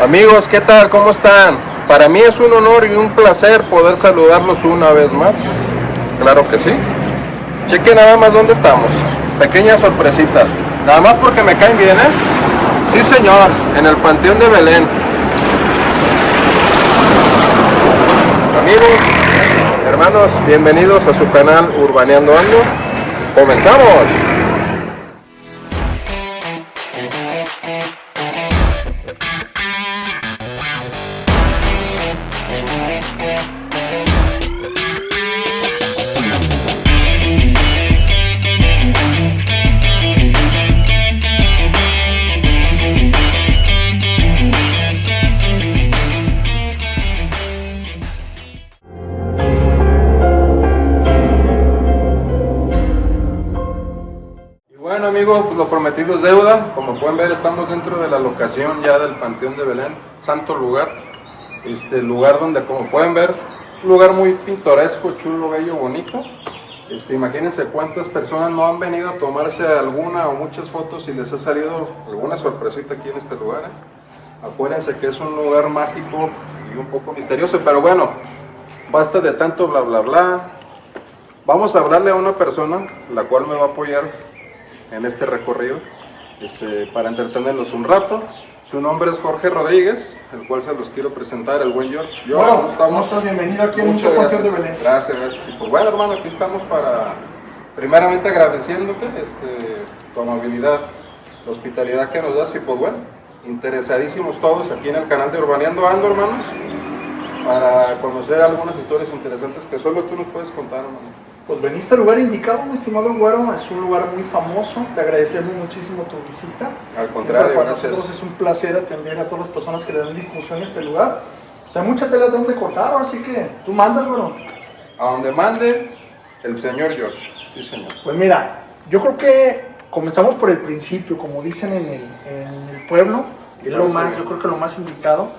Amigos, ¿qué tal? ¿Cómo están? Para mí es un honor y un placer poder saludarlos una vez más. Claro que sí. Chequen nada más dónde estamos. Pequeña sorpresita. Nada más porque me caen bien, ¿eh? Sí, señor. En el Panteón de Belén. Amigos, hermanos, bienvenidos a su canal Urbaneando Ando. ¡Comenzamos! Bueno amigos, pues lo prometido es deuda. Como pueden ver, estamos dentro de la locación ya del Panteón de Belén, santo lugar. Lugar donde, como pueden ver, un lugar muy pintoresco, chulo, bello, bonito. Imagínense cuántas personas no han venido a tomarse alguna o muchas fotos y les ha salido alguna sorpresita aquí en este lugar, ¿eh? Acuérdense que es un lugar mágico y un poco misterioso, pero bueno, basta de tanto bla bla bla. Vamos a hablarle a una persona, la cual me va a apoyar en este recorrido, para entretenerlos un rato. Su nombre es Jorge Rodríguez, el cual se los quiero presentar, el buen George. Bueno, ¿cómo estás? Bienvenido aquí en nuestro Panteón de Belén. Gracias. Y pues bueno, hermano, aquí estamos para, primeramente agradeciéndote tu amabilidad, la hospitalidad que nos das, y pues bueno, interesadísimos todos aquí en el canal de Urbaneando Ando, hermanos, para conocer algunas historias interesantes que solo tú nos puedes contar, hermano. Pues veniste al lugar indicado, mi estimado Güero. Es un lugar muy famoso. Te agradecemos muchísimo tu visita. Al contrario, para gracias. nosotros es un placer atender a todas las personas que le dan difusión a este lugar. Pues hay mucha tela de donde cortar, así que tú mandas, Güero. A donde mande el señor George. Sí, señor. Pues mira, yo creo que comenzamos por el principio, como dicen en el pueblo. Es lo más, yo creo que lo más indicado.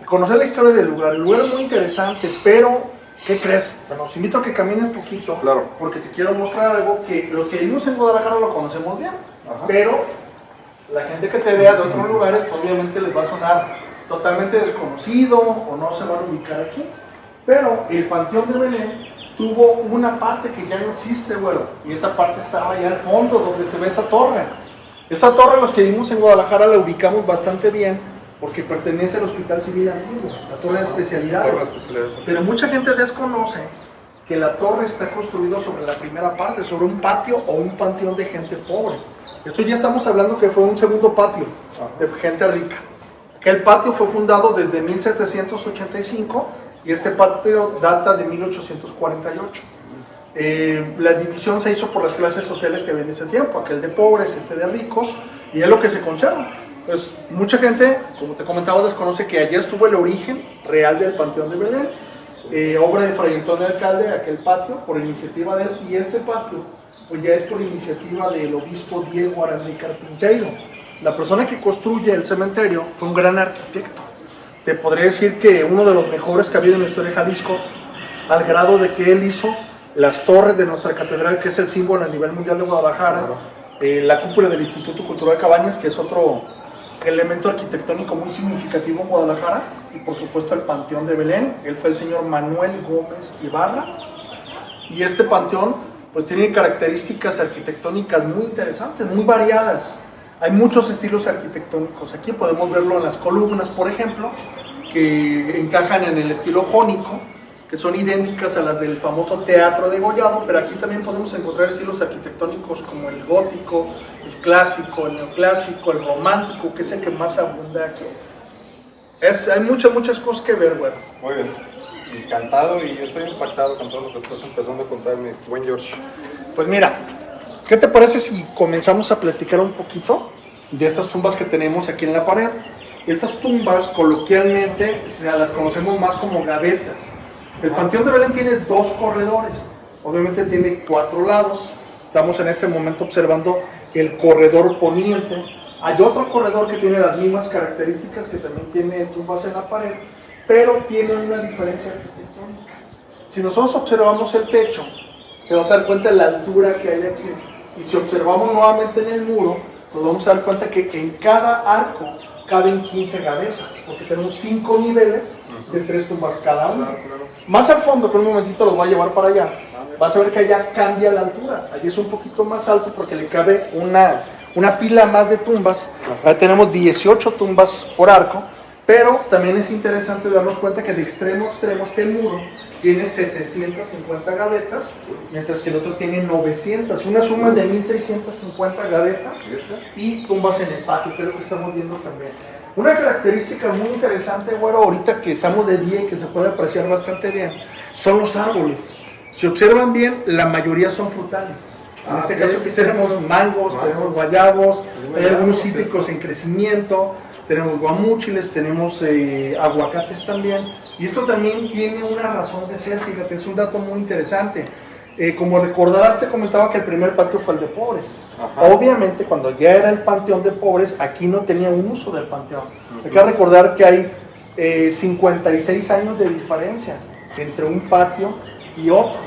Conocer la historia del lugar. El lugar es muy interesante, pero ¿qué crees? Bueno, os invito a que camines un poquito, claro, porque te quiero mostrar algo que los que vivimos en Guadalajara lo conocemos bien. Ajá. Pero la gente que te vea de otros lugares, obviamente les va a sonar totalmente desconocido o no se van a ubicar aquí. Pero el Panteón de Belén tuvo una parte que ya no existe, güero, y esa parte estaba allá al fondo, donde se ve esa torre. Esa torre, los que vivimos en Guadalajara la ubicamos bastante bien, porque pertenece al Hospital Civil Antiguo, la torre de especialidades. Pero mucha gente desconoce que la torre está construida sobre la primera parte, sobre un patio o un panteón de gente pobre. Esto ya estamos hablando que fue un segundo patio de gente rica. Aquel patio fue fundado desde 1785 y este patio data de 1848. La división se hizo por las clases sociales que había en ese tiempo, aquel de pobres, este de ricos, y es lo que se conserva. Pues mucha gente, como te comentaba, desconoce que allá estuvo el origen real del Panteón de Belén, obra de Fray Antonio Alcalde, aquel patio, por iniciativa de él, y este patio pues ya es por iniciativa del obispo Diego Aranda Carpinteiro. La persona que construye el cementerio fue un gran arquitecto. Te podría decir que uno de los mejores que ha habido en la historia de Jalisco, al grado de que él hizo las torres de nuestra catedral, que es el símbolo a nivel mundial de Guadalajara, la cúpula del Instituto Cultural Cabañas, que es otro elemento arquitectónico muy significativo en Guadalajara, y por supuesto el Panteón de Belén. Él fue el señor Manuel Gómez Ibarra, y este panteón pues tiene características arquitectónicas muy interesantes, muy variadas. Hay muchos estilos arquitectónicos. Aquí podemos verlo en las columnas, por ejemplo, que encajan en el estilo jónico, que son idénticas a las del famoso Teatro de Gollado, pero aquí también podemos encontrar estilos arquitectónicos como el gótico, el clásico, el neoclásico, el romántico, que es el que más abunda aquí. Hay muchas cosas que ver, güey. Muy bien, encantado, y yo estoy impactado con todo lo que estás empezando a contar, mi buen George. Pues mira, ¿qué te parece si comenzamos a platicar un poquito de estas tumbas que tenemos aquí en la pared? Estas tumbas, coloquialmente, las conocemos más como gavetas. El Panteón de Belén tiene dos corredores, obviamente tiene 4 lados. Estamos en este momento observando el corredor poniente. Hay otro corredor que tiene las mismas características, que también tiene tumbas en la pared, pero tiene una diferencia arquitectónica. Si nosotros observamos el techo, te vas a dar cuenta de la altura que hay de aquí. Y si observamos nuevamente en el muro, nos vamos a dar cuenta que en cada arco caben 15 gavetas, porque tenemos 5 niveles de 3 tumbas cada uno. Más al fondo, que en un momentito los voy a llevar para allá, vas a ver que allá cambia la altura. Allí es un poquito más alto porque le cabe una fila más de tumbas. Ahí tenemos 18 tumbas por arco, pero también es interesante darnos cuenta que de extremo a extremo este muro tiene 750 gavetas, mientras que el otro tiene 900, una suma de 1650 gavetas y tumbas en el patio, que es lo que estamos viendo también. Una característica muy interesante, güero, ahorita que estamos de día y que se puede apreciar bastante bien, son los árboles. Si observan bien, la mayoría son frutales. En este caso aquí tenemos mangos, tenemos guayabos, hay algunos cítricos en crecimiento, tenemos guamúchiles, tenemos aguacates también. Y esto también tiene una razón de ser, fíjate, es un dato muy interesante. Como recordarás, te comentaba que el primer patio fue el de pobres. Obviamente, cuando ya era el panteón de pobres, aquí no tenía un uso del panteón. Hay que recordar que hay 56 años de diferencia entre un patio y otro.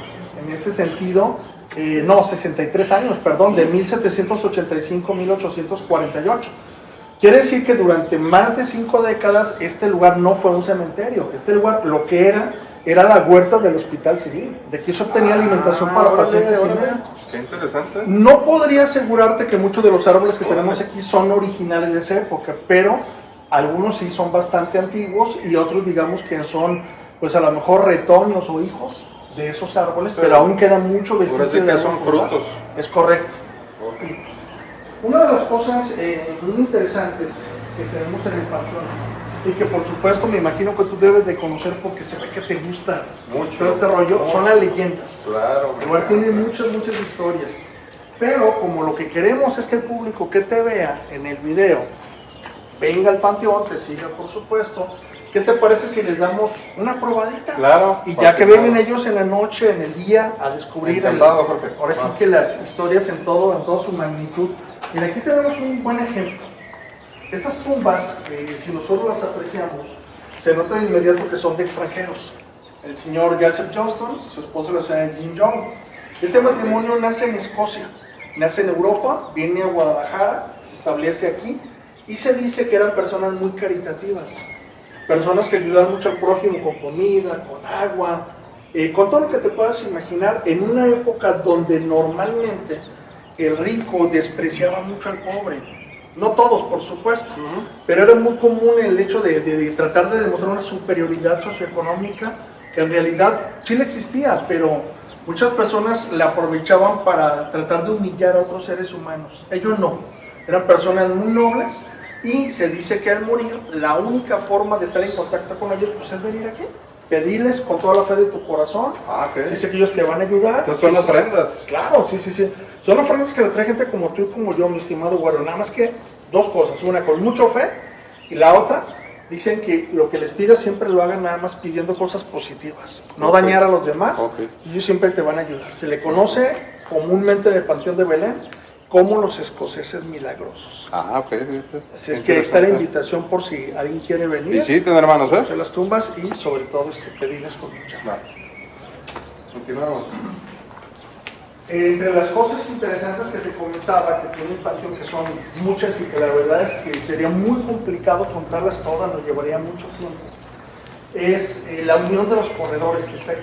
En ese sentido, 63 años, perdón, de 1785 a 1848. Quiere decir que durante más de 5 décadas este lugar no fue un cementerio. Este lugar lo que era la huerta del hospital civil. De aquí se obtenía alimentación para pacientes y médicos. Qué interesante. No podría asegurarte que muchos de los árboles que tenemos aquí son originales de esa época, pero algunos sí son bastante antiguos y otros digamos que son, pues a lo mejor retoños o hijos de esos árboles, pero aún queda mucho vestigio de que son frutos. Es correcto. Una de las cosas muy interesantes que tenemos en el panteón, y que por supuesto me imagino que tú debes de conocer porque se ve que te gusta mucho todo este rollo, son las leyendas. Claro. El lugar tiene muchas historias, pero como lo que queremos es que el público que te vea en el video venga al panteón, te siga por supuesto. ¿Qué te parece si les damos una probadita? Claro. Y ya que vienen ellos en la noche, en el día, a descubrir ahora sí que las historias en toda su magnitud. Mira, aquí tenemos un buen ejemplo. Estas tumbas, si nosotros las apreciamos, se nota de inmediato que son de extranjeros. El señor Joseph Johnston, su esposa la señora Jean Young. Este matrimonio nace en Escocia, nace en Europa, viene a Guadalajara, se establece aquí y se dice que eran personas muy caritativas. Personas que ayudan mucho al prójimo con comida, con agua, con todo lo que te puedas imaginar, en una época donde normalmente el rico despreciaba mucho al pobre. No todos, por supuesto, pero era muy común el hecho de tratar de demostrar una superioridad socioeconómica que en realidad sí le existía, pero muchas personas la aprovechaban para tratar de humillar a otros seres humanos. Ellos no, eran personas muy nobles. Y se dice que al morir, la única forma de estar en contacto con ellos pues, es venir aquí, pedirles con toda la fe de tu corazón. Okay. Dice que ellos te van a ayudar. Entonces son ofrendas. Claro, sí. Son ofrendas que le trae gente como tú y como yo, mi estimado güero. Nada más que dos cosas. Una, con mucha fe. Y la otra, dicen que lo que les pidas siempre lo hagan nada más pidiendo cosas positivas. No dañar a los demás. Y ellos siempre te van a ayudar. Se le conoce comúnmente en el Panteón de Belén como los escoceses milagrosos. Ok. Así es que está la invitación por si alguien quiere venir. Y sí, tener hermanos, conocer las tumbas y sobre todo pedirles con mucha fe. Continuamos. Entre las cosas interesantes que te comentaba que tiene el panteón, que son muchas y que la verdad es que sería muy complicado contarlas todas, nos llevaría mucho tiempo, es la unión de los corredores que está aquí.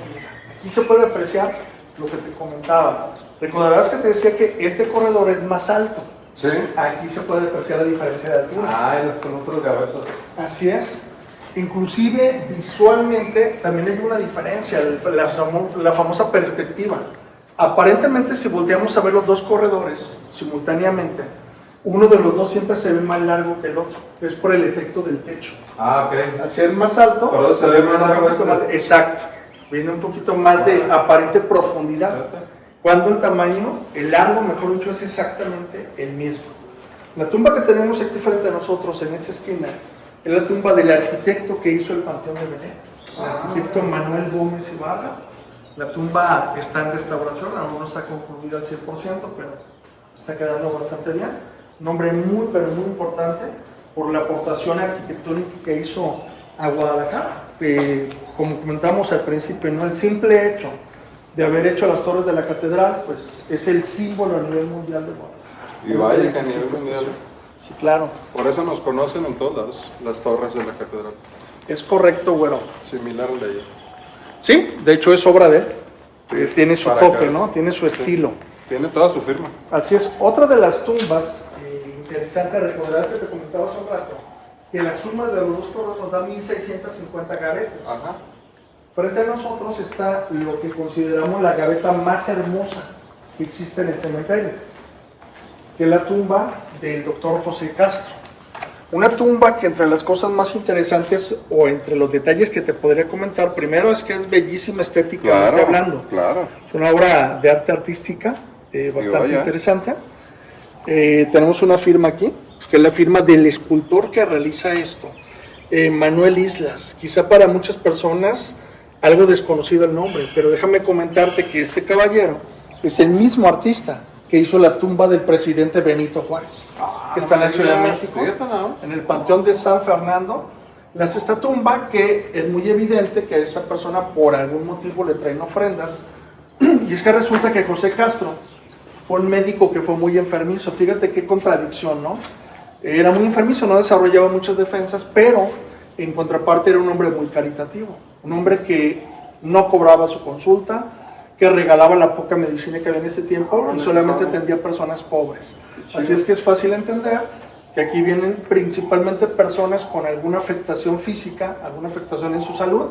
Aquí se puede apreciar lo que te comentaba. Recordarás que te decía que este corredor es más alto. Sí. Aquí se puede apreciar la diferencia de alturas. Son otros gavetas. Así es. Inclusive visualmente también hay una diferencia, la famosa perspectiva. Aparentemente si volteamos a ver los dos corredores simultáneamente, uno de los dos siempre se ve más largo que el otro. Es por el efecto del techo. Ok. Al ser más alto, pero se ve más largo. Exacto. Viene un poquito más de aparente profundidad. Cuando el tamaño, el largo, mejor dicho, es exactamente el mismo. La tumba que tenemos aquí frente a nosotros, en esta esquina, es la tumba del arquitecto que hizo el Panteón de Belén, el arquitecto Manuel Gómez Ibarra. La tumba está en restauración, aún no está concluida al 100%, pero está quedando bastante bien. Un hombre muy, pero muy importante por la aportación arquitectónica que hizo a Guadalajara. Como comentamos al principio, ¿no? El simple hecho de haber hecho las torres de la catedral, pues es el símbolo a nivel mundial de Guadalajara. Y vaya que a nivel mundial. Sí, claro. Por eso nos conocen en todos lados, las torres de la catedral. Es correcto, güero. Similar al de ella. Sí, de hecho es obra de él. Tiene su Para toque, acá. ¿no? Tiene su estilo. Tiene toda su firma. Así es. Otra de las tumbas interesante, recordarás que te comentaba hace un rato, que la suma de los dos torres nos da 1650 gavetas. Ajá. Frente a nosotros está lo que consideramos la gaveta más hermosa que existe en el cementerio, que es la tumba del doctor José Castro. Una tumba que entre las cosas más interesantes o entre los detalles que te podría comentar, primero es que es bellísima estéticamente hablando. Claro. Es una obra de arte artística bastante vaya. interesante. Tenemos una firma aquí, que es la firma del escultor que realiza esto, Manuel Islas. Quizá para muchas personas algo desconocido el nombre, pero déjame comentarte que este caballero es el mismo artista que hizo la tumba del presidente Benito Juárez, que está en la Ciudad de México, en el Panteón de San Fernando. Le hace esta tumba que es muy evidente que a esta persona por algún motivo le traen ofrendas, y es que resulta que José Castro fue un médico que fue muy enfermizo. Fíjate qué contradicción, ¿no? Era muy enfermizo, no desarrollaba muchas defensas, pero en contraparte era un hombre muy caritativo, un hombre que no cobraba su consulta, que regalaba la poca medicina que había en ese tiempo y solamente atendía a personas pobres. Así es que es fácil entender que aquí vienen principalmente personas con alguna afectación física, alguna afectación en su salud,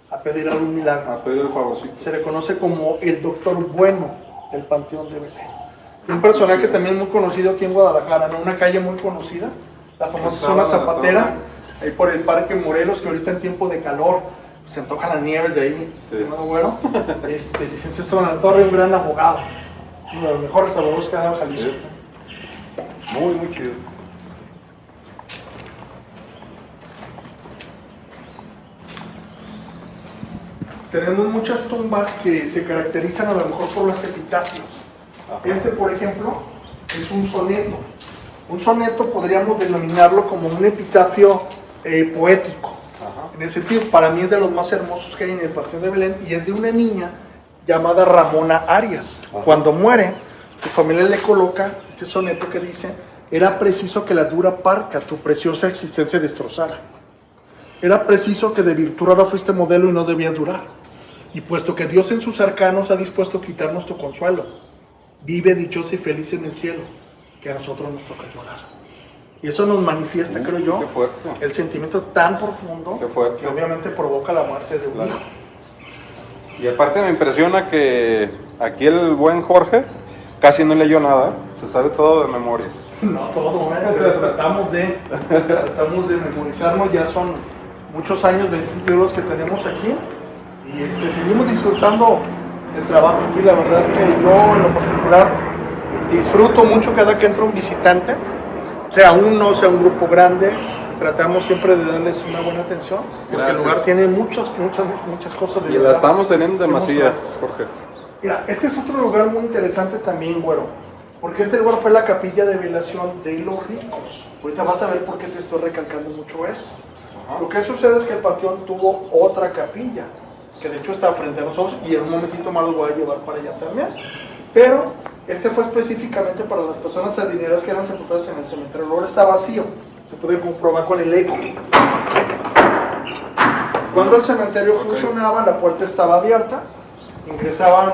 a pedir algún milagro. A pedir el favorcito. Se le conoce como el doctor bueno del Panteón de Belén. Un personaje también muy conocido aquí en Guadalajara, ¿no? Una calle muy conocida, la famosa zona Zapatera, ahí por el Parque Morelos, que ahorita en tiempo de calor se antoja la nieve de ahí. Sí. ¿No? Bueno, licenciado Esteban La Torre, un gran abogado, uno de los mejores abogados que ha dado Jalisco. Sí. Muy, muy chido. Tenemos muchas tumbas que se caracterizan a lo mejor por los epitafios. Ajá. Este, por ejemplo, es un soneto. Un soneto podríamos denominarlo como un epitafio poético. Ajá. En ese sentido, para mí es de los más hermosos que hay en el Panteón de Belén y es de una niña llamada Ramona Arias. Ajá. Cuando muere, su familia le coloca este soneto que dice: era preciso que la dura parca tu preciosa existencia destrozara. Era preciso que de virtud ahora fuiste modelo y no debía durar. Y puesto que Dios en sus arcanos ha dispuesto a quitarnos tu consuelo, vive dichosa y feliz en el cielo, que a nosotros nos toca llorar. Y eso nos manifiesta, creo yo, Qué fuerte. el sentimiento tan profundo Qué fuerte. que obviamente provoca la muerte de un Claro. hijo. Y aparte me impresiona que aquí el buen Jorge casi no leyó nada, se sabe todo de memoria. No todo, pero tratamos de memorizarnos. Ya son muchos años, 20 los que tenemos aquí, y seguimos disfrutando el trabajo aquí. La verdad es que yo en lo particular disfruto mucho cada que entra un visitante, sea uno, sea un grupo grande. Tratamos siempre de darles una buena atención, porque Gracias. el lugar tiene muchas cosas de Y la verdad estamos teniendo demasiado, emocionantes. Jorge. Mira, este es otro lugar muy interesante también, güero, porque este lugar fue la capilla de velación de los ricos. Ahorita vas a ver por qué te estoy recalcando mucho esto. Ajá. Lo que sucede es que el panteón tuvo otra capilla, que de hecho está frente a nosotros, y en un momentito más los voy a llevar para allá también. Pero este fue específicamente para las personas adineradas que eran sepultadas en el cementerio. El lugar está vacío, se puede comprobar con el eco. Cuando el cementerio funcionaba, la puerta estaba abierta, ingresaban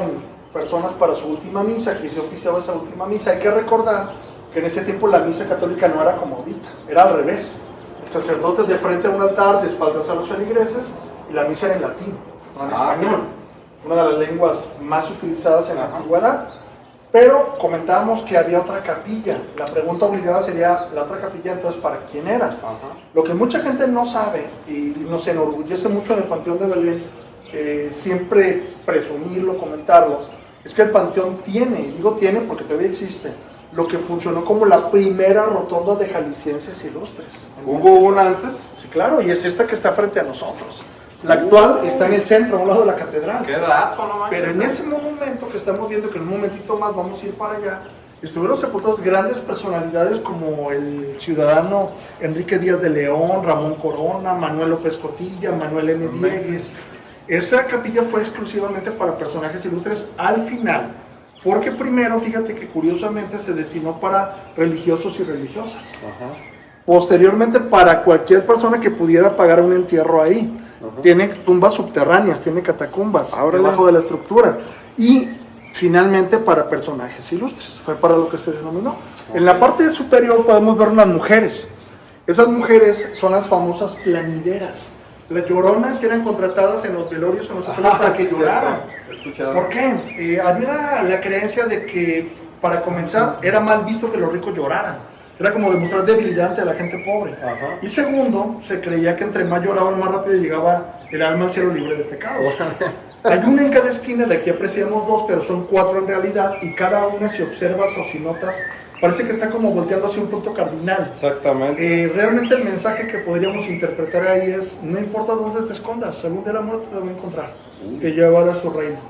personas para su última misa, aquí se oficiaba esa última misa. Hay que recordar que en ese tiempo la misa católica no era como ahorita, era al revés. El sacerdote de frente a un altar, de espaldas a los feligreses, y la misa era en latín, no en español, una de las lenguas más utilizadas en la antigüedad. Pero comentábamos que había otra capilla. La pregunta obligada sería, ¿la otra capilla entonces para quién era? Ajá. Lo que mucha gente no sabe, y nos enorgullece mucho en el Panteón de Belén, siempre presumirlo, comentarlo, es que el Panteón tiene, y digo tiene porque todavía existe, lo que funcionó como la primera rotonda de jaliscienses ilustres. ¿Hubo una antes? Sí, claro, y es esta que está frente a nosotros. La actual está en el centro, a un lado de la catedral. Qué dato, no manches. Pero en ese momento que estamos viendo, que en un momentito más vamos a ir para allá, estuvieron sepultados grandes personalidades como el ciudadano Enrique Díaz de León, Ramón Corona, Manuel López Cotilla, Manuel M. Diegues. Esa capilla fue exclusivamente para personajes ilustres. Al final Porque primero, fíjate que curiosamente se destinó para religiosos y religiosas. Ajá. Posteriormente para cualquier persona que pudiera pagar un entierro ahí. Ajá. Tiene tumbas subterráneas, tiene catacumbas Órale. debajo de la estructura. Y finalmente para personajes ilustres, fue para lo que se denominó. En la parte superior podemos ver unas mujeres. Esas mujeres son las famosas planideras. Las lloronas que eran contratadas en los velorios, en los sepelios para que lloraran. ¿Por qué? Había la creencia de que, para comenzar, era mal visto que los ricos lloraran. Era como demostrar debilidad ante la gente pobre. Ajá. Y segundo, se creía que entre más lloraban, más rápido llegaba el alma al cielo libre de pecados. Hay una en cada esquina, de aquí apreciamos dos, pero son cuatro en realidad, y cada una, si observas o si notas, parece que está como volteando hacia un punto cardinal. Exactamente. Realmente el mensaje que podríamos interpretar ahí es: no importa dónde te escondas, algún día la muerte te va a encontrar y te llevará a su reino.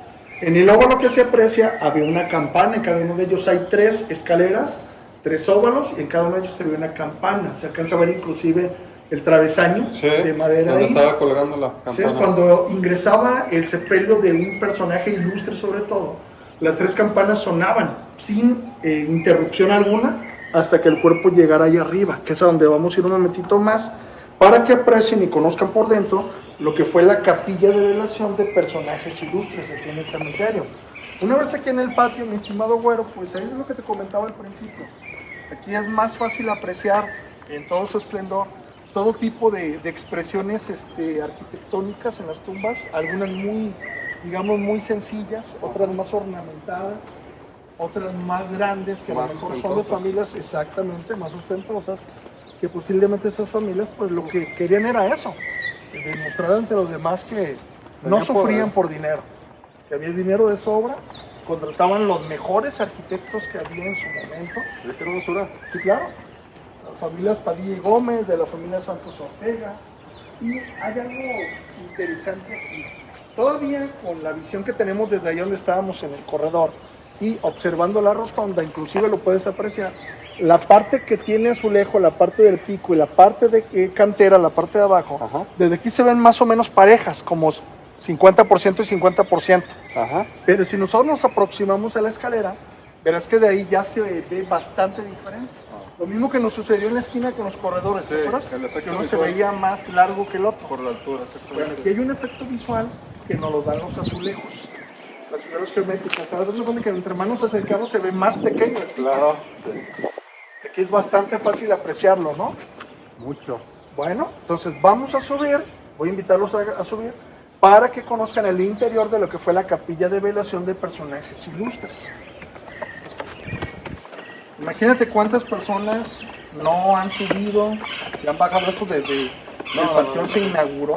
En el óvalo que se aprecia había una campana, en cada uno de ellos hay 3 escaleras, 3 óvalos, y en cada uno de ellos se ve una campana. Se alcanza a ver inclusive el travesaño de madera donde ahí. Estaba colgando la campana. Sí, es cuando ingresaba el sepelio de un personaje ilustre, sobre todo. Las 3 campanas sonaban sin interrupción alguna hasta que el cuerpo llegara ahí arriba, que es a donde vamos a ir un momentito más, para que aprecien y conozcan por dentro lo que fue la capilla de velación de personajes ilustres aquí en el cementerio. Una vez aquí en el patio, mi estimado güero, pues ahí es lo que te comentaba al principio. Aquí es más fácil apreciar en todo su esplendor todo tipo de expresiones arquitectónicas en las tumbas, algunas muy, digamos, muy sencillas, otras más ornamentadas, otras más grandes, que a lo mejor son de familias exactamente más ostentosas, que posiblemente esas familias pues lo que querían era eso, demostrar ante los demás que no sufrían por dinero, que había dinero de sobra, contrataban los mejores arquitectos que había en su momento. ¿Qué hermosura? Sí, claro. Las familias Padilla y Gómez, de la familia Santos Ortega. Y hay algo interesante aquí. Todavía con la visión que tenemos desde ahí donde estábamos en el corredor y observando la rotonda, inclusive lo puedes apreciar, la parte que tiene azulejo, la parte del pico y la parte de cantera, la parte de abajo, Ajá. desde aquí se ven más o menos parejas, como 50% y 50%. Ajá. Pero si nosotros nos aproximamos a la escalera, verás que de ahí ya se ve bastante diferente. Lo mismo que nos sucedió en la esquina con los corredores, Sí, ¿te acuerdas? el efecto Que uno se visual. veía más largo que el otro. Por la altura. Bueno, aquí hay un efecto visual que nos lo dan los azulejos. Los azulejos geométricos. Te das cuenta que entre más nos acercamos se ve más pequeño. Claro. Aquí es bastante fácil apreciarlo, ¿no? Mucho. Bueno, entonces vamos a subir. Voy a invitarlos a subir para que conozcan el interior de lo que fue la capilla de velación de personajes ilustres. Imagínate cuántas personas no han subido y han bajado esto desde el panteón se inauguró.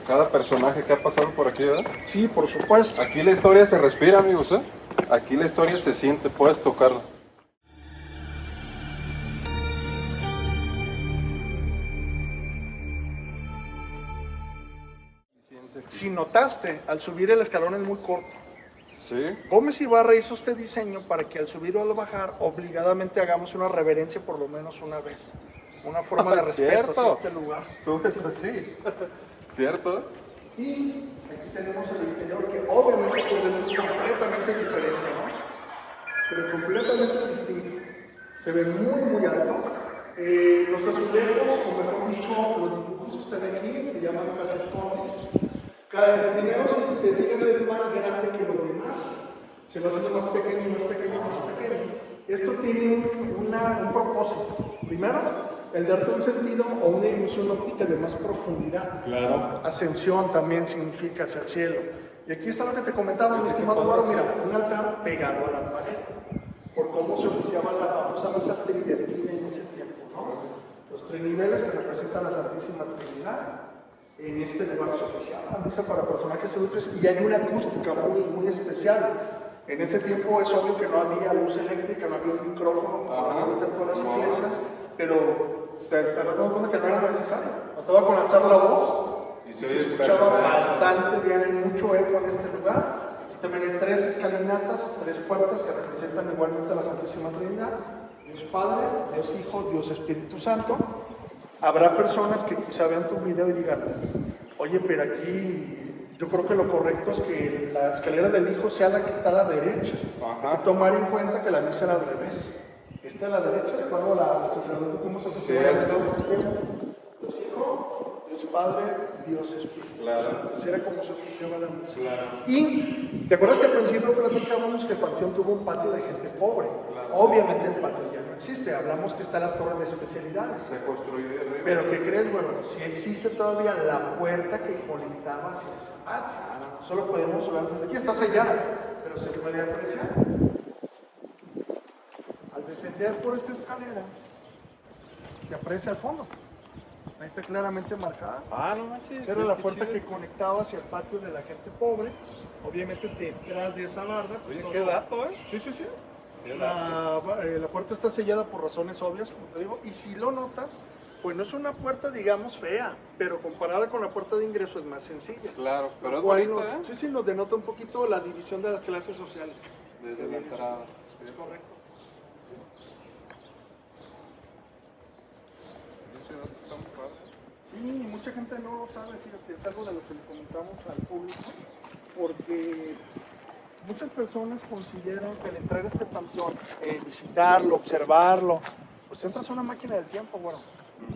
Cada personaje que ha pasado por aquí, ¿verdad? Sí, por supuesto. Aquí la historia se respira, amigos, ¿eh? Aquí la historia se siente, puedes tocarla. Si notaste, al subir el escalón es muy corto. Sí. Gómez Ibarra hizo este diseño para que al subir o al bajar obligadamente hagamos una reverencia por lo menos una vez. Una forma de respeto hacia este lugar. Subes así. ¿Cierto? Y aquí tenemos el interior que obviamente es completamente diferente, ¿no? Pero completamente distinto. Se ve muy, muy alto. Los azulejos, o mejor dicho, los dibujos que están aquí, se llaman casetones. Cada primero, si te fijas, es más grande que los demás. Se va haciendo más pequeño, más pequeño, más pequeño. Esto tiene un propósito. Primero, el darte un sentido o una ilusión óptica de más profundidad. Claro. Ascensión también significa hacia el cielo. Y aquí está lo que te comentaba, mi estimado Guaro. Mira, un altar pegado a la pared. Por cómo se oficiaba la famosa misa tridentina en ese tiempo, ¿no? Los 3 niveles que representan la Santísima Trinidad. En este lugar se oficiaba la misa para personajes ilustres y hay una acústica muy, muy especial. En ese tiempo es obvio que no había luz eléctrica, no había un micrófono como ahorita en todas las iglesias, pero te estarás dando cuenta que no era necesario. Bastaba con alzar la voz y se escuchaba bastante bien, hay mucho eco en este lugar. Aquí también hay 3 escalinatas, 3 puertas que representan igualmente a la Santísima Trinidad: Dios Padre, Dios Hijo, Dios Espíritu Santo. Habrá personas que quizá vean tu video y digan: oye, pero aquí Yo creo que lo correcto es que la escalera del hijo sea la que está a la derecha. Ajá. Hay que tomar en cuenta que la misa era al revés. Esta a la derecha, de acuerdo a la sacerdote, cómo se Sí, Dios Hijo, Dios Padre, Dios Espíritu. Claro. Entonces era como se oficiaba la misa. Claro. Y te acuerdas que al principio platicábamos que el panteón tuvo un patio de gente pobre. Claro. Obviamente el patio ya no existe. Hablamos que está la torre de especialidades. Se construyó ahí arriba. Pero ¿qué crees? Bueno, si existe todavía la puerta que conectaba hacia ese patio. Solo podemos hablar desde aquí, está sellada, pero se puede apreciar. Al descender por esta escalera, se aprecia al fondo. Ahí está claramente marcada. Ah, no manches. Esa era la puerta que conectaba hacia el patio de la gente pobre. Obviamente detrás de esa barda. Pues, Oye, todo- qué dato, Sí, sí, sí. Qué dato. La puerta está sellada por razones obvias, como te digo, y si lo notas, pues no es una puerta, digamos, fea, pero comparada con la puerta de ingreso es más sencilla. Claro, pero es Lo cual bonita, Sí, sí, nos denota un poquito la división de las clases sociales. Desde la entrada. Es correcto. Ese dato está muy padre. Sí, mucha gente no lo sabe, fíjate, es algo de lo que le comentamos al público, porque muchas personas consideran que al entrar a este panteón, visitarlo, observarlo, pues entras a una máquina del tiempo, bueno,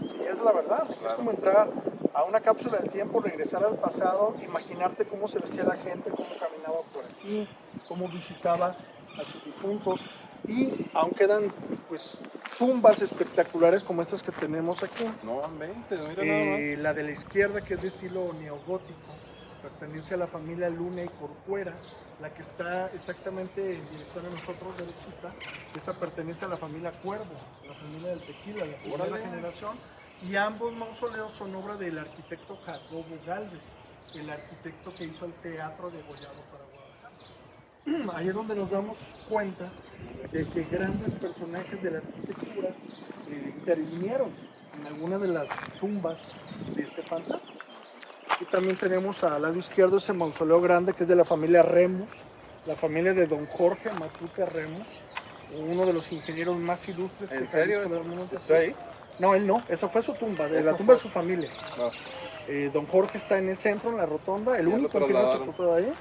y es la verdad, es como entrar a una cápsula del tiempo, regresar al pasado, imaginarte cómo se vestía la gente, cómo caminaba por aquí, cómo visitaba a sus difuntos, y aún quedan pues tumbas espectaculares como estas que tenemos aquí. No, 20, mira nada más. La de la izquierda, que es de estilo neogótico, pertenece a la familia Luna y Corcuera. La que está exactamente en dirección a nosotros de visita, esta pertenece a la familia Cuervo, la familia del tequila, la primera Órale. generación. Y ambos mausoleos son obra del arquitecto Jacobo Gálvez, el arquitecto que hizo el teatro de Gollado para Guadalajara. Ahí es donde nos damos cuenta de que grandes personajes de la arquitectura intervinieron en alguna de las tumbas de este pantano. Aquí también tenemos al lado izquierdo ese mausoleo grande que es de la familia Remus, la familia de don Jorge Matute Remus, uno de los ingenieros más ilustres que ¿En serio? Jalisco le ha dado. ¿Está ahí? No, él no, esa fue su tumba, de Esa la tumba fue. de su familia. No. Don Jorge está en el centro, en la rotonda, el Ya lo único que no se trasladaron. sepultó de ahí.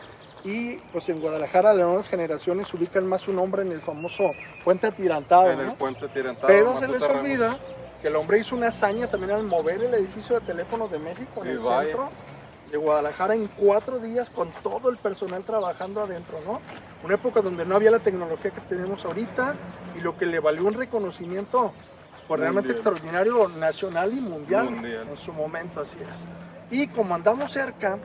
Y pues en Guadalajara las nuevas generaciones ubican más su nombre en el famoso puente atirantado, En el ¿no? puente tirantado. Pero se les Matute Ramos. olvida que el hombre hizo una hazaña también al mover el edificio de teléfonos de México en Y el vaya. centro de Guadalajara en 4 días con todo el personal trabajando adentro, ¿no? Una época donde no había la tecnología que tenemos ahorita y lo que le valió un reconocimiento pues, realmente Mundial. extraordinario nacional y mundial, Mundial. en su momento, así es. Y como andamos cerca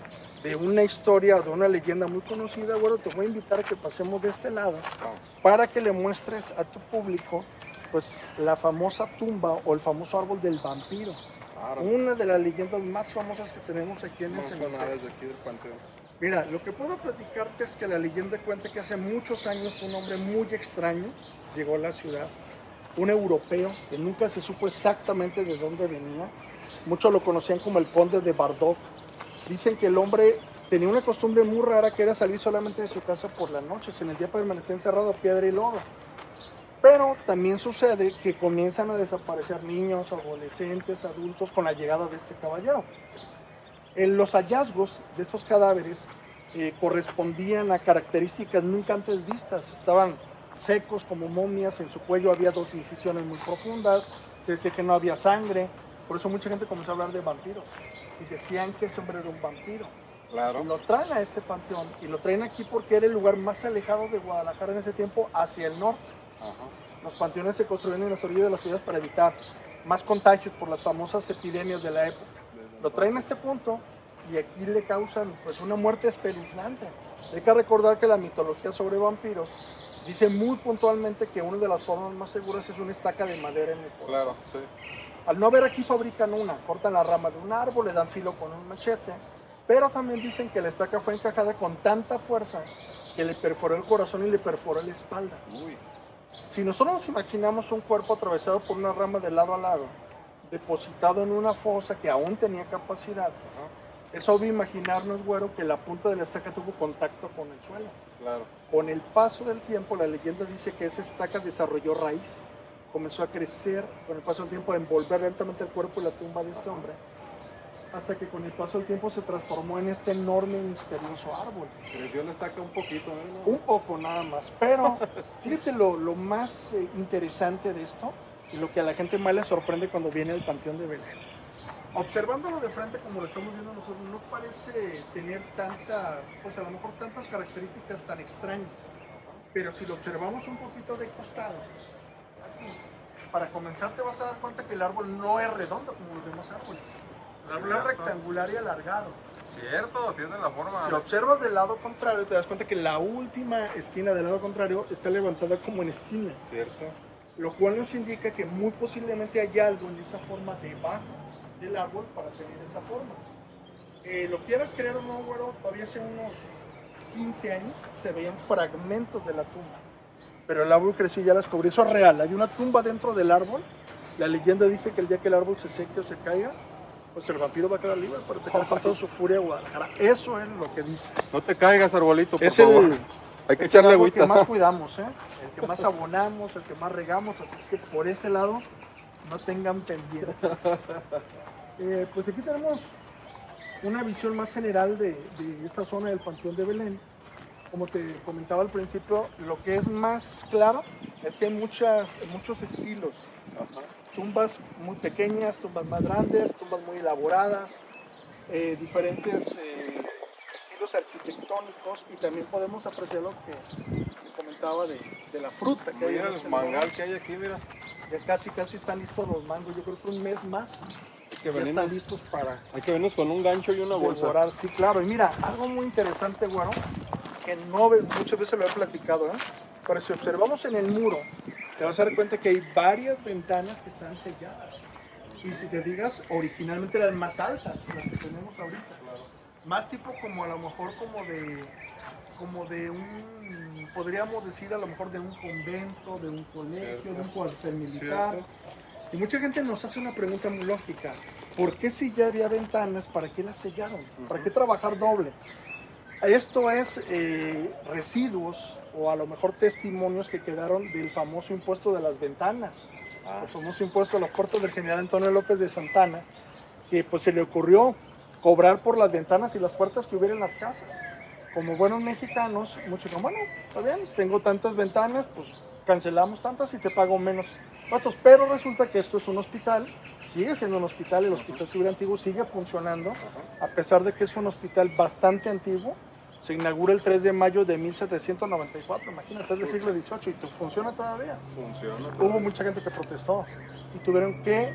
de una historia, de una leyenda muy conocida, bueno, te voy a invitar a que pasemos de este lado Vamos. para que le muestres a tu público pues la famosa tumba o el famoso árbol del vampiro. Claro. Una de las leyendas más famosas que tenemos aquí en el Vamos a sonar cementerio. desde aquí del panteón. Mira, lo que puedo platicarte es que la leyenda cuenta que hace muchos años un hombre muy extraño llegó a la ciudad, un europeo que nunca se supo exactamente de dónde venía. Muchos lo conocían como el conde de Bardock. Dicen que el hombre tenía una costumbre muy rara que era salir solamente de su casa por la noche, en el día permanecer encerrado a piedra y lodo. Pero también sucede que comienzan a desaparecer niños, adolescentes, adultos con la llegada de este caballero. Los hallazgos de estos cadáveres correspondían a características nunca antes vistas. Estaban secos como momias, en su cuello había 2 incisiones muy profundas, se decía que no había sangre. Por eso mucha gente comenzó a hablar de vampiros y decían que ese hombre era un vampiro. Claro. Lo traen a este panteón y lo traen aquí porque era el lugar más alejado de Guadalajara en ese tiempo, hacia el norte. Ajá. Los panteones se construían en las orillas de las ciudades para evitar más contagios por las famosas epidemias de la época. Lo traen a este punto y aquí le causan pues una muerte espeluznante. Hay que recordar que la mitología sobre vampiros dice muy puntualmente que una de las formas más seguras es una estaca de madera en el corazón. Claro, sí. Al no haber aquí fabrican una, cortan la rama de un árbol, le dan filo con un machete, pero también dicen que la estaca fue encajada con tanta fuerza que le perforó el corazón y le perforó la espalda. Uy. Si nosotros nos imaginamos un cuerpo atravesado por una rama de lado a lado, depositado en una fosa que aún tenía capacidad, Ajá. es obvio imaginarnos, güero, que la punta de la estaca tuvo contacto con el suelo. Claro. Con el paso del tiempo, la leyenda dice que esa estaca desarrolló raíz, comenzó a crecer con el paso del tiempo, a envolver lentamente el cuerpo y la tumba de este hombre. hasta que con el paso del tiempo se transformó en este enorme y misterioso árbol. Creció la estaca un poquito, ¿no? Un poco nada más, pero fíjate lo más interesante de esto y lo que a la gente más le sorprende cuando viene al Panteón de Belén. Observándolo de frente como lo estamos viendo nosotros, no parece tener pues a lo mejor tantas características tan extrañas, pero si lo observamos un poquito de costado, aquí, para comenzar te vas a dar cuenta que el árbol no es redondo como los demás árboles. El árbol es rectangular y alargado. Cierto, tiene la forma. Si observas del lado contrario, te das cuenta que la última esquina del lado contrario está levantada como en esquina. Cierto. Lo cual nos indica que muy posiblemente hay algo en esa forma debajo del árbol para tener esa forma. Lo quieras creer o no, güero, todavía hace unos 15 años se veían fragmentos de la tumba. Pero el árbol creció y ya las cubrió. Eso es real. Hay una tumba dentro del árbol. La leyenda dice que el día que el árbol se seque o se caiga, pues el vampiro va a quedar libre para atacar con toda su furia a Guadalajara. Eso es lo que dice. No te caigas, arbolito, por Es favor. Hay que es echarle el árbol agüita. que más cuidamos, el que más abonamos, el que más regamos. Así es que por ese lado no tengan pendiente. Pues aquí tenemos una visión más general de esta zona del Panteón de Belén. Como te comentaba al principio, lo que es más claro es que hay muchos estilos. Ajá. Tumbas muy pequeñas, tumbas más grandes, tumbas muy elaboradas, diferentes estilos arquitectónicos, y también podemos apreciar lo que comentaba de la fruta que hay Mira en el este mangal lugar. que hay aquí, mira. Ya casi están listos los mangos. Yo creo que un mes más Que ya venimos- están listos para Hay que venirnos con un gancho y una bolsa. devorar. Sí, claro. Y mira, algo muy interesante, güero, que no muchas veces lo he platicado, pero si observamos en el muro, te vas a dar cuenta que hay varias ventanas que están selladas. Y si te digas, originalmente eran más altas, las que tenemos ahorita. Más tipo como a lo mejor como de un, podríamos decir a lo mejor de un convento, de un colegio, Cierto. de un cuartel militar. Cierto. Y mucha gente nos hace una pregunta muy lógica. ¿Por qué si ya había ventanas, para qué las sellaron? ¿Para qué trabajar doble? Esto es residuos o a lo mejor testimonios que quedaron del famoso impuesto de las ventanas. El famoso impuesto a los puertos del general Antonio López de Santana, que pues se le ocurrió cobrar por las ventanas y las puertas que hubiera en las casas. Como buenos mexicanos, muchos dijeron, bueno, está bien, tengo tantas ventanas, pues cancelamos tantas y te pago menos gastos. Pero resulta que esto es un hospital, sigue siendo un hospital, el Hospital Civil Antiguo sigue funcionando, a pesar de que es un hospital bastante antiguo. Se inaugura el 3 de mayo de 1794, imagínate, es del siglo XVIII y funciona todavía. Funciona. Hubo mucha gente que protestó y tuvieron que,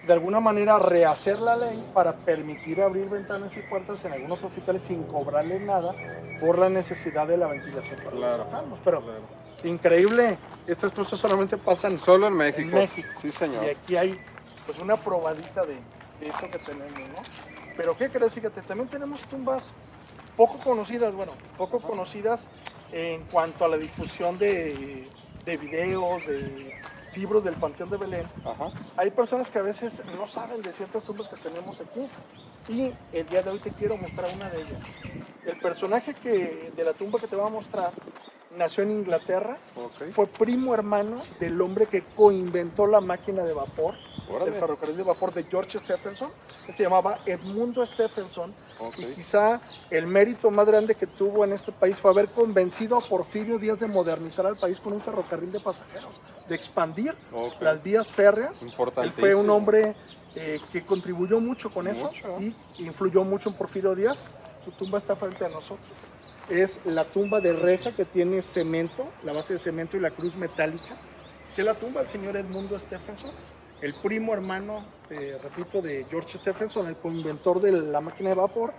de alguna manera, rehacer la ley para permitir abrir ventanas y puertas en algunos hospitales sin cobrarles nada por la necesidad de la ventilación para Claro, los enfermos. Pero claro. increíble, estas cosas solamente pasan Solo en México. en México. Sí, señor. Y aquí hay pues una probadita de esto que tenemos, ¿no? Pero ¿qué crees? Fíjate, también tenemos tumbas poco conocidas, poco conocidas en cuanto a la difusión de videos, de libros del Panteón de Belén. Ajá. Hay personas que a veces no saben de ciertas tumbas que tenemos aquí, y el día de hoy te quiero mostrar una de ellas. El personaje de la tumba que te voy a mostrar nació en Inglaterra, Ok. fue primo hermano del hombre que coinventó la máquina de vapor, Órale. el ferrocarril de vapor de George Stephenson. Él se llamaba Edmundo Stephenson. Ok. Y quizá el mérito más grande que tuvo en este país fue haber convencido a Porfirio Díaz de modernizar al país con un ferrocarril de pasajeros, de expandir Ok. las vías férreas. Él Importantísimo. fue un hombre que contribuyó mucho con eso Mucho. y influyó mucho en Porfirio Díaz. Su tumba está frente a nosotros. Es la tumba de reja que tiene cemento, la base de cemento y la cruz metálica. Es la tumba del señor Edmundo Stephenson, el primo hermano, repito, de George Stephenson, el coinventor de la máquina de vapor,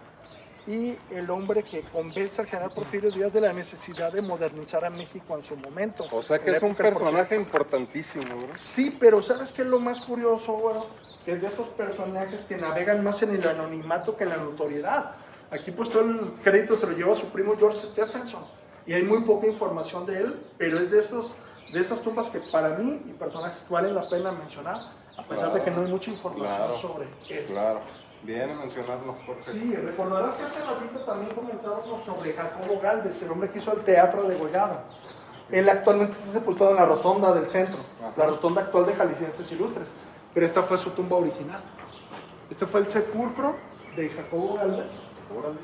y el hombre que convence al general Porfirio Díaz de la necesidad de modernizar a México en su momento. O sea que En la es un época del personaje importantísimo, ¿verdad? Sí, pero ¿sabes qué es lo más curioso, güero? Que es de estos personajes que navegan más en el anonimato que en la notoriedad. Aquí pues todo el crédito se lo lleva su primo George Stephenson. Y hay muy poca información de él, pero es de esas tumbas que para mí y personajes que valen la pena mencionar, a pesar Claro, de que no hay mucha información claro, sobre él. Claro. Bien mencionarlo, Jorge. Sí, recordarás que hace ratito también comentábamos sobre Jacobo Gálvez, el hombre que hizo el teatro de Degollado. Él actualmente está sepultado en la rotonda del centro, Ajá. la rotonda actual de Jaliscienses Ilustres, pero esta fue su tumba original. Este fue el sepulcro de Jacobo Gálvez, Órale.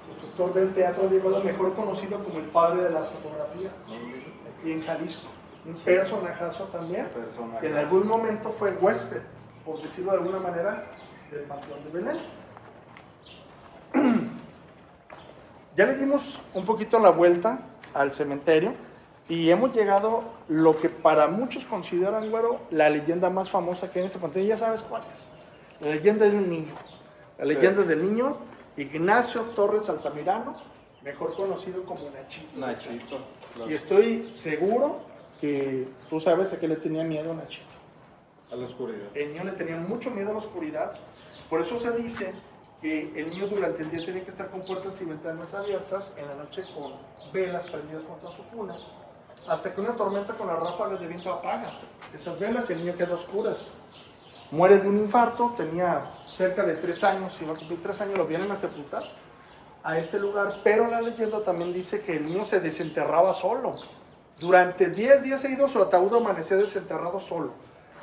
constructor del Teatro Diego Ávila, mejor conocido como el padre de la fotografía aquí en Jalisco. Un personajazo también, que en algún momento fue huésped, por decirlo de alguna manera, del Panteón de Belén. Ya le dimos un poquito la vuelta al cementerio y hemos llegado lo que para muchos consideran, güero, la leyenda más famosa que hay en ese panteón. Ya sabes cuál es. La leyenda es un niño. La leyenda del niño Ignacio Torres Altamirano, mejor conocido como Nachito. Nachito. Claro. Y estoy seguro que tú sabes a qué le tenía miedo a Nachito. A la oscuridad. El niño le tenía mucho miedo a la oscuridad. Por eso se dice que el niño durante el día tenía que estar con puertas y ventanas abiertas, en la noche con velas prendidas contra su cuna, hasta que una tormenta con las ráfagas de viento apaga esas velas y el niño queda a oscuras. Muere de un infarto, tenía cerca de 3 años, iba a cumplir 3 años, lo vienen a sepultar a este lugar, pero la leyenda también dice que el niño se desenterraba solo. Durante 10 días seguidos su ataúd amanecía desenterrado solo,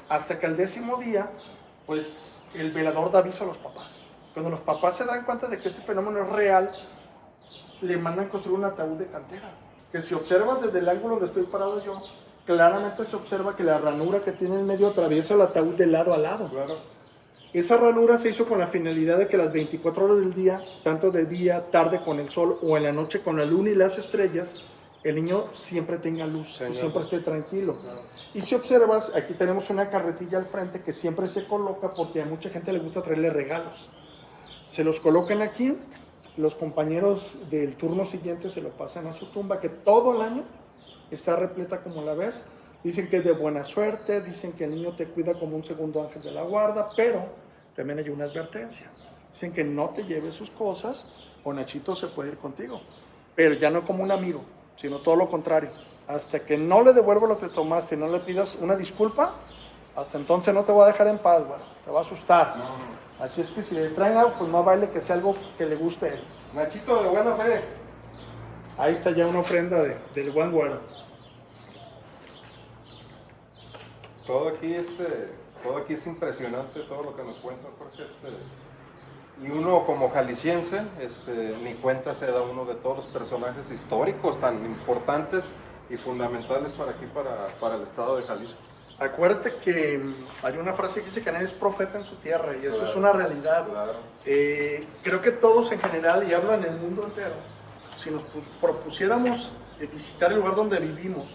hasta que al 10º día, pues el velador da aviso a los papás. Cuando los papás se dan cuenta de que este fenómeno es real, le mandan construir un ataúd de cantera, que si observas desde el ángulo donde estoy parado yo, claramente se observa que la ranura que tiene en medio atraviesa el ataúd de lado a lado. Claro. Esa ranura se hizo con la finalidad de que las 24 horas del día, tanto de día, tarde con el sol o en la noche con la luna y las estrellas, el niño siempre tenga luz y siempre esté tranquilo. Claro. Y si observas, aquí tenemos una carretilla al frente que siempre se coloca porque a mucha gente le gusta traerle regalos. Se los colocan aquí, los compañeros del turno siguiente se lo pasan a su tumba, que todo el año está repleta como la ves. Dicen que es de buena suerte, dicen que el niño te cuida como un segundo ángel de la guarda, pero también hay una advertencia. Dicen que no te lleves sus cosas o Nachito se puede ir contigo, pero ya no como un amigo, sino todo lo contrario. Hasta que no le devuelva lo que tomaste y no le pidas una disculpa, hasta entonces no te voy a dejar en paz, bueno, te va a asustar. No. Así es que si le traen algo, pues más vale que sea algo que le guste a él. Nachito, de buena fe. Ahí está ya una ofrenda del buen güero. Todo aquí es impresionante, todo lo que nos cuentan, porque y uno como jalisciense, ni cuenta se da uno de todos los personajes históricos tan importantes y fundamentales para aquí, para el estado de Jalisco. Acuérdate que hay una frase que dice que nadie es profeta en su tierra, y eso claro, es una realidad. Claro. Creo que todos en general, y hablo en el mundo entero, si nos propusiéramos visitar el lugar donde vivimos,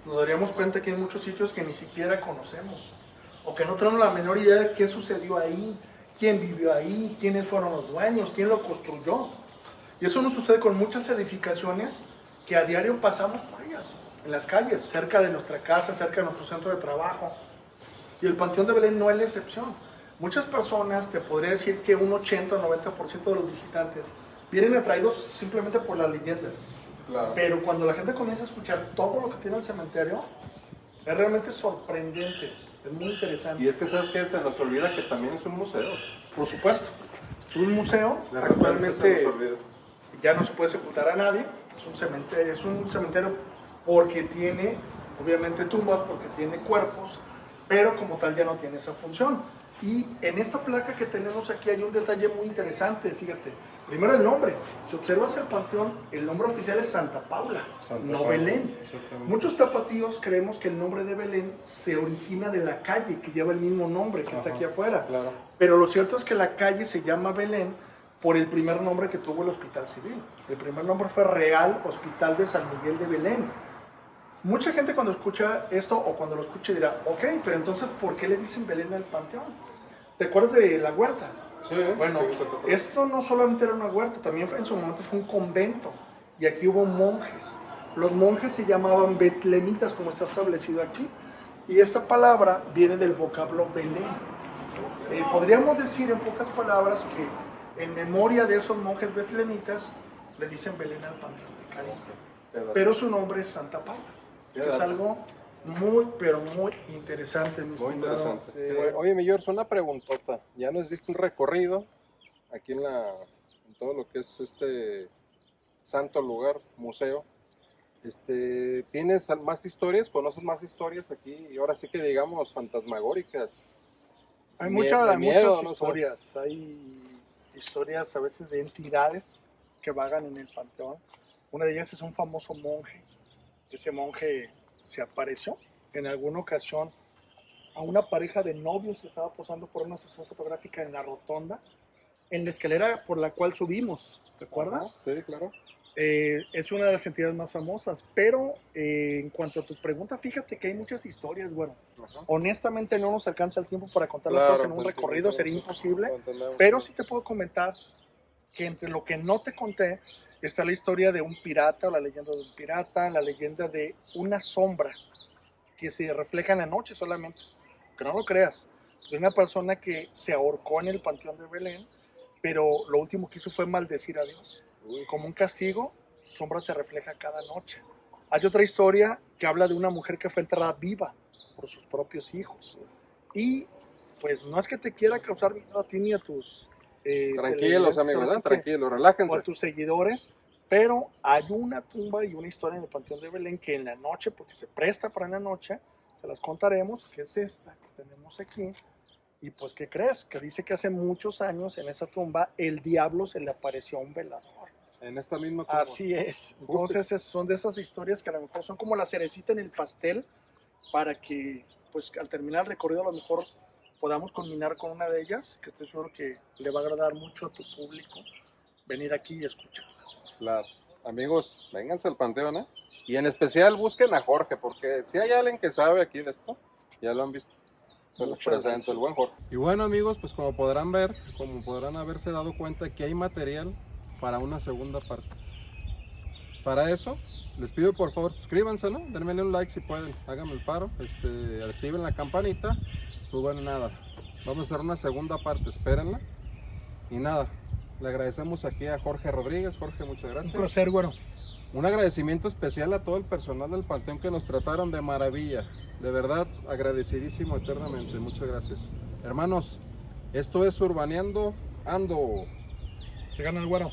nos daríamos cuenta que hay muchos sitios que ni siquiera conocemos, o que no tenemos la menor idea de qué sucedió ahí, quién vivió ahí, quiénes fueron los dueños, quién lo construyó. Y eso nos sucede con muchas edificaciones que a diario pasamos por ellas, en las calles, cerca de nuestra casa, cerca de nuestro centro de trabajo. Y el Panteón de Belén no es la excepción. Muchas personas, te podría decir que un 80 o 90% de los visitantes vienen atraídos simplemente por las leyendas. Claro. Pero cuando la gente comienza a escuchar todo lo que tiene el cementerio, es realmente sorprendente, es muy interesante. Y es que, ¿sabes qué? Se nos olvida que también es un museo. Por supuesto, es un museo, actualmente ya no se puede sepultar a nadie, es un cementerio porque tiene, obviamente, tumbas, porque tiene cuerpos, pero como tal ya no tiene esa función. Y en esta placa que tenemos aquí hay un detalle muy interesante, fíjate. Primero el nombre. Si observas el panteón, el nombre oficial es Santa Paula, no Belén. Muchos tapatíos creemos que el nombre de Belén se origina de la calle que lleva el mismo nombre, que está aquí afuera. Claro. Pero lo cierto es que la calle se llama Belén por el primer nombre que tuvo el Hospital Civil. El primer nombre fue Real Hospital de San Miguel de Belén. Mucha gente cuando escucha esto o cuando lo escuche dirá, ok, pero entonces ¿por qué le dicen Belén al panteón? ¿Te acuerdas de la huerta? Sí. Bueno, esto no solamente era una huerta, también en su momento fue un convento y aquí hubo monjes. Los monjes se llamaban betlemitas, como está establecido aquí, y esta palabra viene del vocablo Belén. Podríamos decir en pocas palabras que en memoria de esos monjes betlemitas le dicen Belén al panteón de Caribe, pero su nombre es Santa Paula, que es algo muy, pero muy interesante, mi muy estimado. Interesante. Oye, mi George, una preguntota. Ya nos diste un recorrido aquí en todo lo que es este santo lugar, museo. ¿Tienes más historias? ¿Conoces más historias aquí? Y ahora sí que digamos fantasmagóricas. Hay de miedo, muchas no sé. historias, hay historias a veces de entidades que vagan en el panteón. Una de ellas es un famoso monje. Ese monje se apareció en alguna ocasión a una pareja de novios que estaba posando por una sesión fotográfica en la rotonda, en la escalera por la cual subimos, ¿te acuerdas? Ajá, sí, claro. Es una de las entidades más famosas, pero en cuanto a tu pregunta, fíjate que hay muchas historias, bueno. Ajá. Honestamente no nos alcanza el tiempo para contarlas todas en un recorrido, sería imposible, pero sí te puedo comentar que entre lo que no te conté está la historia de un pirata, o la leyenda de un pirata, la leyenda de una sombra que se refleja en la noche solamente, que no lo creas, de una persona que se ahorcó en el Panteón de Belén, pero lo último que hizo fue maldecir a Dios. Uy. Como un castigo, su sombra se refleja cada noche. Hay otra historia que habla de una mujer que fue enterrada viva por sus propios hijos. Y pues no es que te quiera causar miedo a ti ni a tus Tranquilos, amigos, ahora sí tranquilos, o a relájense. tus seguidores, pero hay una tumba y una historia en el Panteón de Belén que en la noche, porque se presta para en la noche, se las contaremos, que es esta que tenemos aquí. Y pues, ¿qué crees? Que dice que hace muchos años en esa tumba el diablo se le apareció a un velador. En esta misma tumba. Así es. Entonces son de esas historias que a lo mejor son como la cerecita en el pastel para que, pues, al terminar el recorrido a lo mejor podamos culminar con una de ellas, que estoy seguro que le va a agradar mucho a tu público venir aquí y escucharlas. Claro. Amigos, vénganse al panteón, ¿eh? Y en especial busquen a Jorge, porque si hay alguien que sabe aquí de esto, ya lo han visto. Se los Muchas presento, el buen gracias. Jorge. Y bueno, amigos, pues como podrán ver, como podrán haberse dado cuenta, que hay material para una segunda parte. Para eso, les pido por favor suscríbanse, ¿no? Denme un like si pueden, háganme el paro, activen la campanita. Pues bueno, nada, vamos a hacer una segunda parte, espérenla. Y nada, le agradecemos aquí a Jorge Rodríguez. Jorge, muchas gracias. Un placer, güero. Un agradecimiento especial a todo el personal del Panteón que nos trataron de maravilla. De verdad, agradecidísimo eternamente. Muchas gracias. Hermanos, esto es Urbaneando Ando. Se gana el güero.